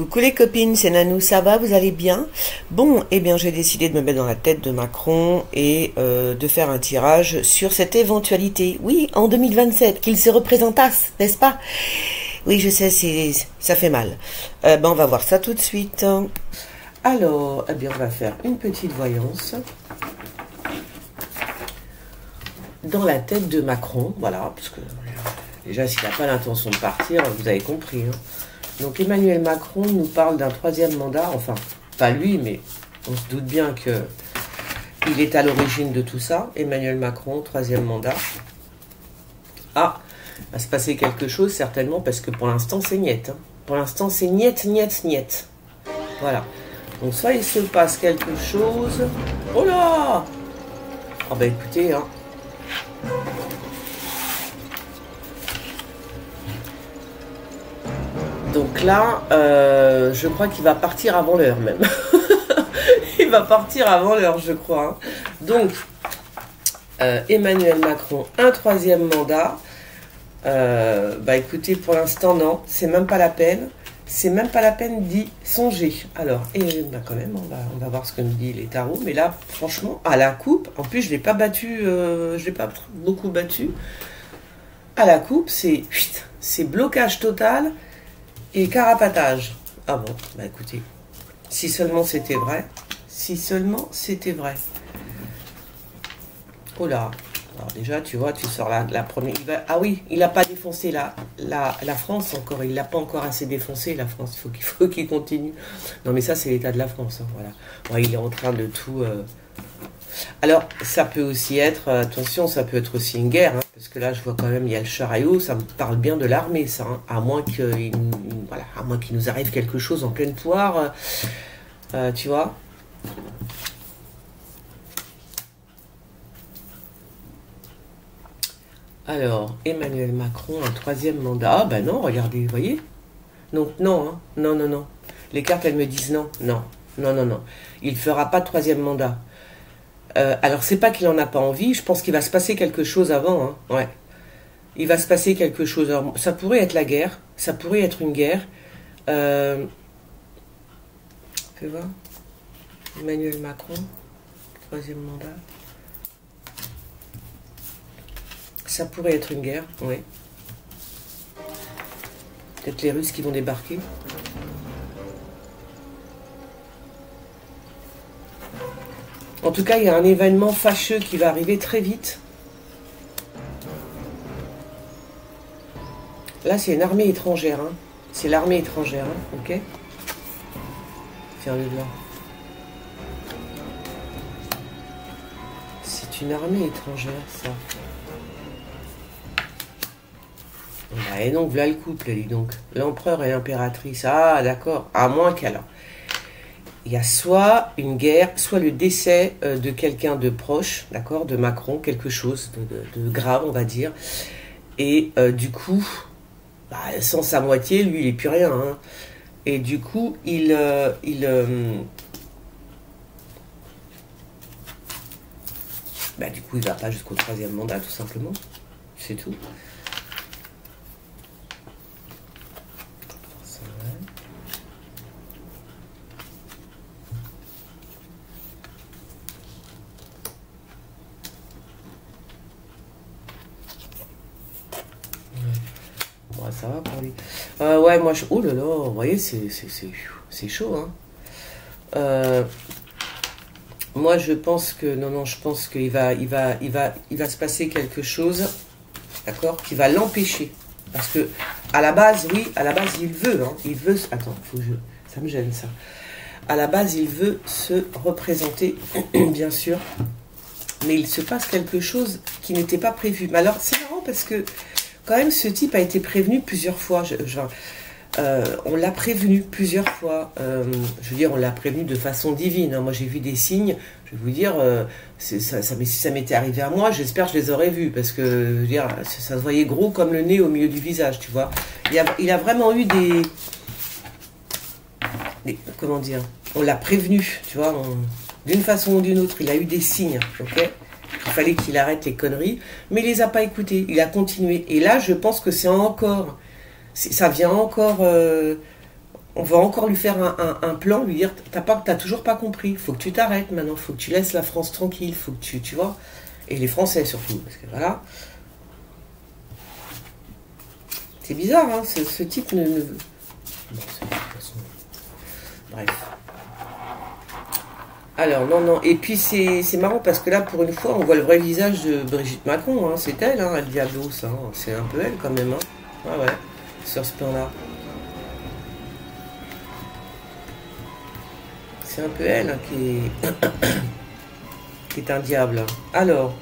Coucou les copines, c'est Nanou, ça va, vous allez bien? Bon, eh bien j'ai décidé de me mettre dans la tête de Macron et de faire un tirage sur cette éventualité. Oui, en 2027, qu'il se représentasse, n'est-ce pas? Oui, je sais, ça fait mal. Ben, on va voir ça tout de suite. Alors, eh bien on va faire une petite voyance dans la tête de Macron, voilà, parce que déjà s'il n'a pas l'intention de partir, vous avez compris, hein. Donc Emmanuel Macron nous parle d'un troisième mandat, enfin, pas lui, mais on se doute bien que il est à l'origine de tout ça. Emmanuel Macron, troisième mandat. Ah, va se passer quelque chose certainement, parce que pour l'instant c'est niet. Hein. Pour l'instant c'est niet. Voilà. Donc soit il se passe quelque chose... Oh là! Ah bah écoutez, hein. Donc là, je crois qu'il va partir avant l'heure même. Il va partir avant l'heure, je crois. Hein. Donc, Emmanuel Macron, un troisième mandat. Bah écoutez, pour l'instant, non. C'est même pas la peine. C'est même pas la peine d'y songer. Alors, et bah quand même, on va voir ce que nous dit les tarots. Mais là, franchement, à la coupe, en plus, je l'ai pas battu, je l'ai pas beaucoup battu. À la coupe, c'est blocage total. Et carapatage. Ah bon, bah écoutez, si seulement c'était vrai. Si seulement c'était vrai. Oh là. Alors déjà, tu vois, tu sors la première... Ah oui, il n'a pas défoncé la France encore. Il l'a pas encore assez défoncé, la France. Il faut qu'il continue. Non mais ça, c'est l'état de la France. Hein, voilà. Ouais, il est en train de tout... Alors, ça peut aussi être... attention, ça peut être aussi une guerre. Hein, parce que là, je vois quand même, il y a le charaillot. Ça me parle bien de l'armée, ça. Hein, à moins qu'il voilà, à moins qu'il nous arrive quelque chose en pleine poire. Tu vois. Alors, Emmanuel Macron, un troisième mandat. Ah, ben non, regardez, vous voyez. Donc, non, hein, non. Les cartes, elles me disent non. Il ne fera pas de troisième mandat. Alors, c'est pas qu'il en a pas envie, je pense qu'il va se passer quelque chose avant, hein. Ouais. Il va se passer quelque chose. Alors, ça pourrait être la guerre, ça pourrait être une guerre. Fais voir. Emmanuel Macron, troisième mandat. Ça pourrait être une guerre, oui. Peut-être les Russes qui vont débarquer. En tout cas, il y a un événement fâcheux qui va arriver très vite. Là, c'est une armée étrangère. Hein. C'est l'armée étrangère, hein, ok. Ferme-le là. C'est une armée étrangère, ça. Bah, et donc, voilà le couple, dis donc. L'empereur et l'impératrice. Ah, d'accord. À moins qu'alors. Il y a soit une guerre, soit le décès de quelqu'un de proche, d'accord, de Macron, quelque chose de grave, on va dire. Et du coup, bah, sans sa moitié, lui, il n'est plus rien. Hein. Et du coup, bah, du coup, il va pas jusqu'au troisième mandat, tout simplement. C'est tout. Ça va pour lui. Ouais, moi, oh là là, vous voyez, c'est chaud, hein. Moi, je pense que, non, je pense qu'il va se passer quelque chose, d'accord, qui va l'empêcher. Parce que, à la base, oui, à la base, il veut, hein, il veut, attends, ça me gêne, ça. À la base, il veut se représenter, bien sûr, mais il se passe quelque chose qui n'était pas prévu. Mais alors, c'est marrant parce que, quand même, ce type a été prévenu plusieurs fois. On l'a prévenu plusieurs fois. Je veux dire, on l'a prévenu de façon divine. Hein. Moi, j'ai vu des signes. Je vais vous dire, si ça m'était arrivé à moi, j'espère que je les aurais vus. Parce que, je veux dire, ça se voyait gros comme le nez au milieu du visage, tu vois. Il a vraiment eu des comment dire, on l'a prévenu, tu vois, d'une façon ou d'une autre. Il a eu des signes, ok. Il fallait qu'il arrête les conneries, mais il les a pas écoutés. Il a continué. Et là, je pense que c'est encore, ça vient encore On va encore lui faire un plan, lui dire, t'as toujours pas compris, faut que tu t'arrêtes maintenant, faut que tu laisses la France tranquille, faut que tu vois, et les Français surtout, parce que voilà. C'est bizarre, hein, ce type ne... Bon, bref. Alors, non, et puis c'est marrant parce que là, pour une fois, on voit le vrai visage de Brigitte Macron, hein. C'est elle, hein, elle Diablos, hein. C'est un peu elle quand même, hein. Ah ouais, sur ce plan-là. C'est un peu elle, hein, qui est un diable. Alors,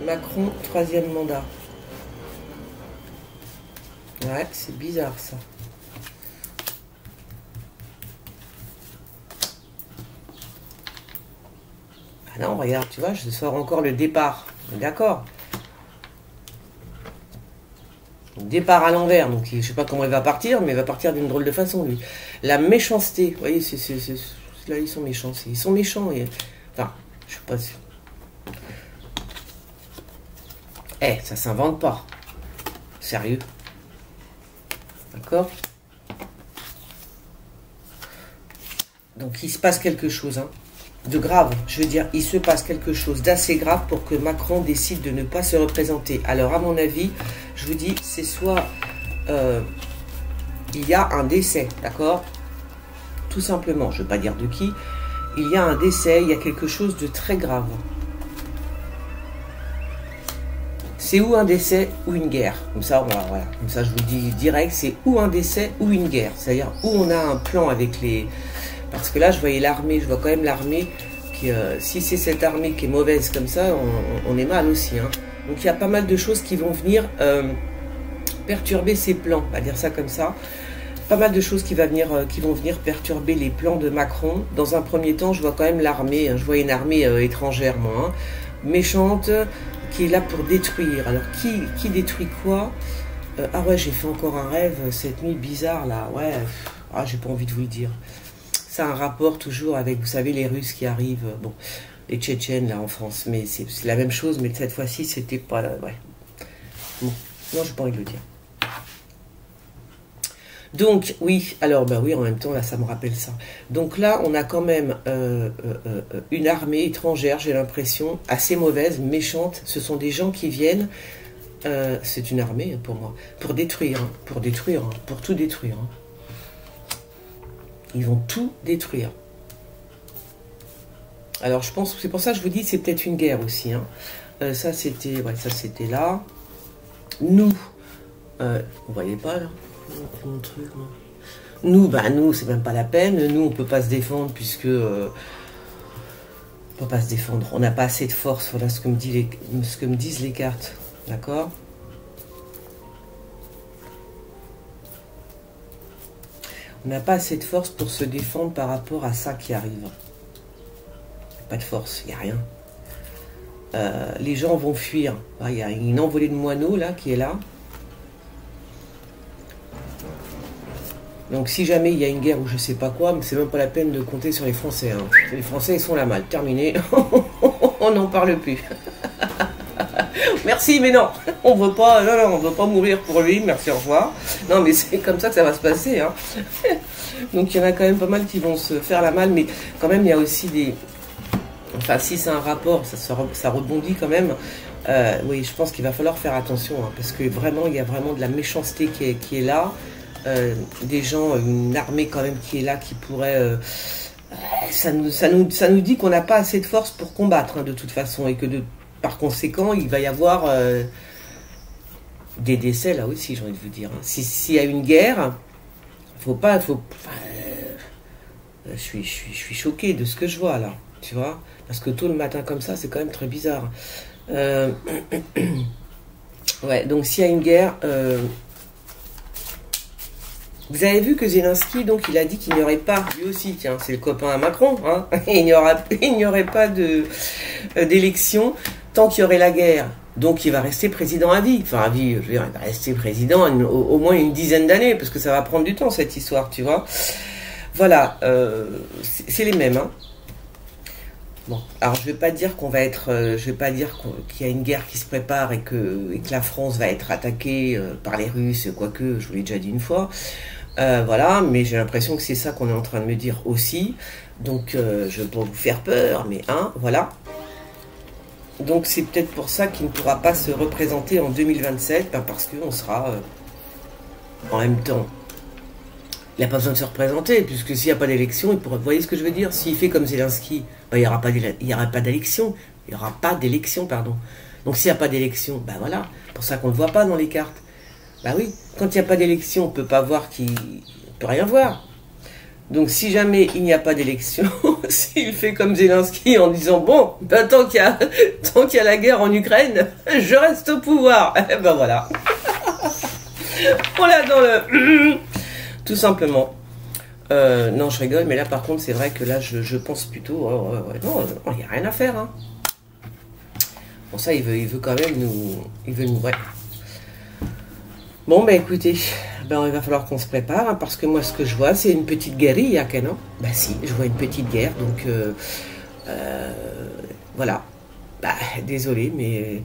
Macron, 3e mandat. Ouais, c'est bizarre ça. Ah non, regarde, tu vois, je sors encore le départ. D'accord. Départ à l'envers, donc je sais pas comment il va partir, mais il va partir d'une drôle de façon, lui. La méchanceté, vous voyez, là, ils sont méchants. Ils sont méchants. Enfin, je suis pas sûr. Ça s'invente pas. Sérieux. D'accord? Donc, il se passe quelque chose, hein, de grave. Je veux dire, il se passe quelque chose d'assez grave pour que Macron décide de ne pas se représenter. Alors, à mon avis, je vous dis, c'est soit il y a un décès, d'accord? Tout simplement, je ne veux pas dire de qui. Il y a un décès, il y a quelque chose de très grave. C'est ou un décès ou une guerre. Comme ça, voilà. Comme ça, je vous dis direct, c'est ou un décès ou une guerre. C'est-à-dire où on a un plan avec les... Parce que là, je voyais l'armée, je vois quand même l'armée qui... si c'est cette armée qui est mauvaise comme ça, on est mal aussi, hein. Donc, il y a pas mal de choses qui vont venir perturber ces plans, on va dire ça comme ça. Pas mal de choses qui vont venir perturber les plans de Macron. Dans un premier temps, je vois quand même l'armée, hein. Je vois une armée étrangère, moi, hein, méchante, qui est là pour détruire. Alors, qui détruit quoi? Ah ouais, j'ai fait encore un rêve cette nuit bizarre, là. Ouais, j'ai pas envie de vous le dire. Ça a un rapport toujours avec, vous savez, les Russes qui arrivent, bon, les Tchétchènes, là, en France. Mais c'est la même chose, mais cette fois-ci, c'était pas... Ouais. Bon, non, j'ai pas envie de le dire. Donc, oui, alors, bah oui, en même temps, là, ça me rappelle ça. Donc là, on a quand même une armée étrangère, j'ai l'impression, assez mauvaise, méchante. Ce sont des gens qui viennent, c'est une armée pour moi, pour détruire, hein, pour tout détruire. Hein. Ils vont tout détruire. Alors, je pense, c'est pour ça que je vous dis, c'est peut-être une guerre aussi. Hein. Ça, c'était là. Nous, vous voyez pas, là? Mon truc, moi. Nous, c'est même pas la peine. Nous, on peut pas se défendre puisque on peut pas se défendre. On n'a pas assez de force. Voilà ce que me disent les cartes. D'accord? On n'a pas assez de force pour se défendre par rapport à ça qui arrive. Pas de force, il n'y a rien. Les gens vont fuir. Il y a une envolée de moineaux là qui est là. Donc si jamais il y a une guerre ou je sais pas quoi, mais c'est même pas la peine de compter sur les Français. Hein. Les Français, ils sont là mal. Terminé. On n'en parle plus. Merci, mais non. On veut pas, on veut pas mourir pour lui. Merci, au revoir. Non, mais c'est comme ça que ça va se passer. Hein. Donc il y en a quand même pas mal qui vont se faire la malle, mais quand même il y a aussi des... Enfin, si c'est un rapport, ça rebondit quand même. Oui, je pense qu'il va falloir faire attention, hein, parce que vraiment, il y a vraiment de la méchanceté qui est là. Des gens, une armée quand même qui est là, qui pourrait... ça nous dit qu'on n'a pas assez de force pour combattre, hein, de toute façon, et que par conséquent, il va y avoir des décès là aussi, j'ai envie de vous dire. Hein. S'il y a une guerre, je suis choquée de ce que je vois là, tu vois, parce que tôt le matin comme ça, c'est quand même très bizarre. Ouais, donc s'il y a une guerre... Vous avez vu que Zelensky, donc, il a dit qu'il n'y aurait pas, lui aussi, tiens, c'est le copain à Macron, hein, il n'y aurait pas d'élection tant qu'il y aurait la guerre. Donc, il va rester président à vie. Enfin, à vie, je veux dire, il va rester président au moins une dizaine d'années, parce que ça va prendre du temps, cette histoire, tu vois. Voilà, c'est les mêmes, hein. Bon, alors je vais pas dire qu'on va être, je vais pas dire qu'il y a une guerre qui se prépare et que la France va être attaquée par les Russes, quoique je vous l'ai déjà dit une fois. Voilà, mais j'ai l'impression que c'est ça qu'on est en train de me dire aussi. Donc je veux pas vous faire peur, mais hein, voilà. Donc c'est peut-être pour ça qu'il ne pourra pas se représenter en 2027, ben parce qu'on sera en même temps. Il n'a pas besoin de se représenter, puisque s'il n'y a pas d'élection, il pourra. Vous voyez ce que je veux dire? S'il fait comme Zelensky, ben, il n'y aura pas d'élection. Il n'y aura pas d'élection, pardon. Donc s'il n'y a pas d'élection, ben voilà. C'est pour ça qu'on ne le voit pas dans les cartes. Ben oui, quand il n'y a pas d'élection, on ne peut pas voir qui. On ne peut rien voir. Donc si jamais il n'y a pas d'élection, s'il fait comme Zelensky en disant bon, ben, tant qu'il y a la guerre en Ukraine, je reste au pouvoir. Et ben voilà. On l'a dans le. Tout simplement. Non, je rigole, mais là, par contre, c'est vrai que là, je pense plutôt... non, il n'y a rien à faire. Hein. Bon, ça, il veut quand même nous... Il veut nous... Ouais. Bon, ben écoutez, ben, il va falloir qu'on se prépare, hein, parce que moi, ce que je vois, c'est une petite guérilla, non? Ben si, je vois une petite guerre, donc... voilà. Bah, désolé, mais...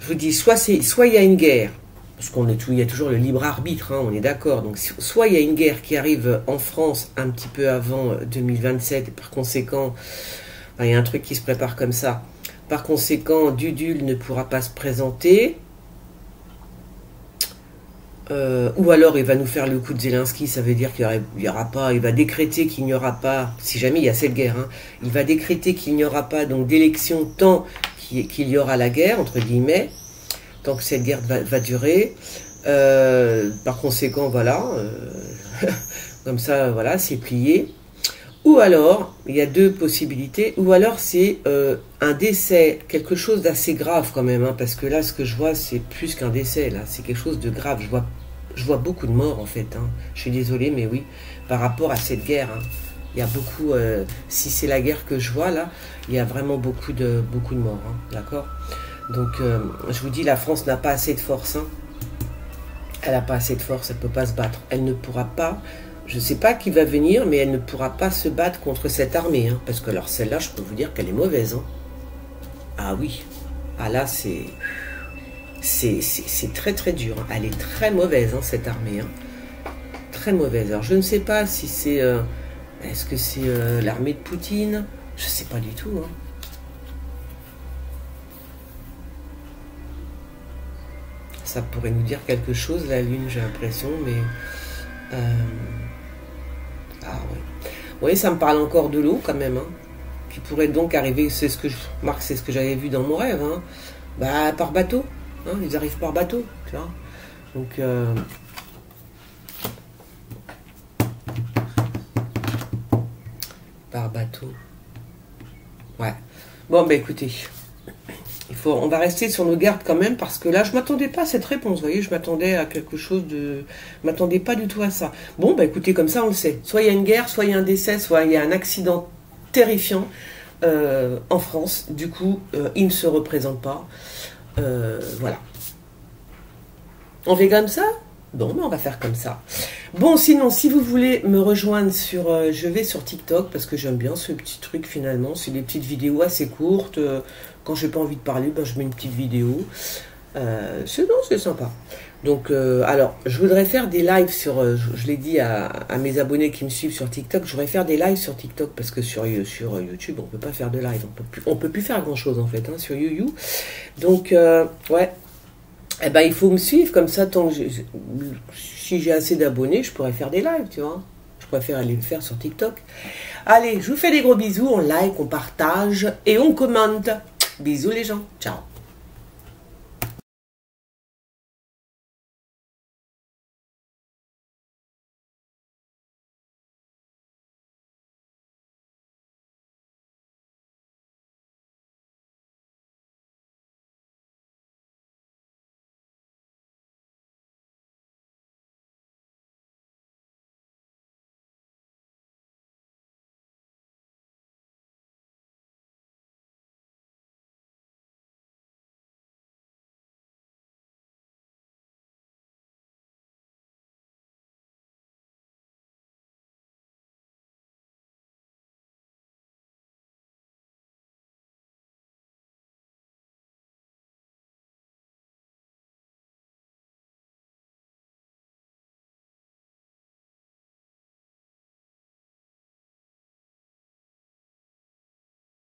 Je vous dis, soit il y a une guerre, parce qu'il y a toujours le libre arbitre, hein, on est d'accord. Donc, soit il y a une guerre qui arrive en France un petit peu avant 2027, et par conséquent, il y a un truc qui se prépare comme ça. Par conséquent, Dudul ne pourra pas se présenter. Ou alors, il va nous faire le coup de Zelensky, ça veut dire qu'il y aura pas, il va décréter qu'il n'y aura pas, si jamais il y a cette guerre, hein, il va décréter qu'il n'y aura pas donc d'élection tant qu'il y aura la guerre, entre guillemets. Tant que cette guerre va durer. Par conséquent, voilà, comme ça, voilà, c'est plié. Ou alors, il y a deux possibilités, ou alors c'est un décès, quelque chose d'assez grave quand même, hein, parce que là, ce que je vois, c'est plus qu'un décès, là, c'est quelque chose de grave. Je vois beaucoup de morts, en fait, hein. Je suis désolée, mais oui, par rapport à cette guerre, hein. Il y a beaucoup, si c'est la guerre que je vois, là, il y a vraiment beaucoup de morts, hein, d'accord? Donc, je vous dis, la France n'a pas assez de force. Hein. Elle n'a pas assez de force, elle ne peut pas se battre. Elle ne pourra pas, je ne sais pas qui va venir, mais elle ne pourra pas se battre contre cette armée. Hein, parce que alors celle-là, je peux vous dire qu'elle est mauvaise. Hein. Ah oui. Ah là, c'est très très dur. Hein. Elle est très mauvaise, hein, cette armée. Hein. Très mauvaise. Alors, je ne sais pas si c'est... est-ce que c'est l'armée de Poutine? Je ne sais pas du tout. Hein. Ça pourrait nous dire quelque chose, la Lune, j'ai l'impression, mais... Ah ouais. Vous voyez, ça me parle encore de l'eau, quand même, hein, qui pourrait donc arriver, c'est ce que je remarque, c'est ce que j'avais vu dans mon rêve, hein, bah, par bateau, hein, ils arrivent par bateau, tu vois. Donc... par bateau. Ouais. Bon, bah écoutez... On va rester sur nos gardes quand même, parce que là, je ne m'attendais pas à cette réponse, vous voyez, je m'attendais à quelque chose de... Je ne m'attendais pas du tout à ça. Bon, bah écoutez, comme ça, on le sait. Soit il y a une guerre, soit il y a un décès, soit il y a un accident terrifiant en France. Du coup, il ne se représente pas. Voilà. On fait comme ça? Bon, mais on va faire comme ça. Bon, sinon, si vous voulez me rejoindre sur... je vais sur TikTok, parce que j'aime bien ce petit truc, finalement. C'est des petites vidéos assez courtes. Quand j'ai pas envie de parler, ben, je mets une petite vidéo. C'est sympa. Donc, alors, je voudrais faire des lives sur... je l'ai dit à mes abonnés qui me suivent sur TikTok, je voudrais faire des lives sur TikTok, parce que sur YouTube, on peut pas faire de live. On peut plus faire grand-chose, en fait, hein, sur YouTube. Donc, ouais. Eh ben, il faut me suivre, comme ça, tant que si j'ai assez d'abonnés, je pourrais faire des lives, tu vois. Je préfère aller le faire sur TikTok. Allez, je vous fais des gros bisous, on like, on partage et on commente. Bisous les gens, ciao.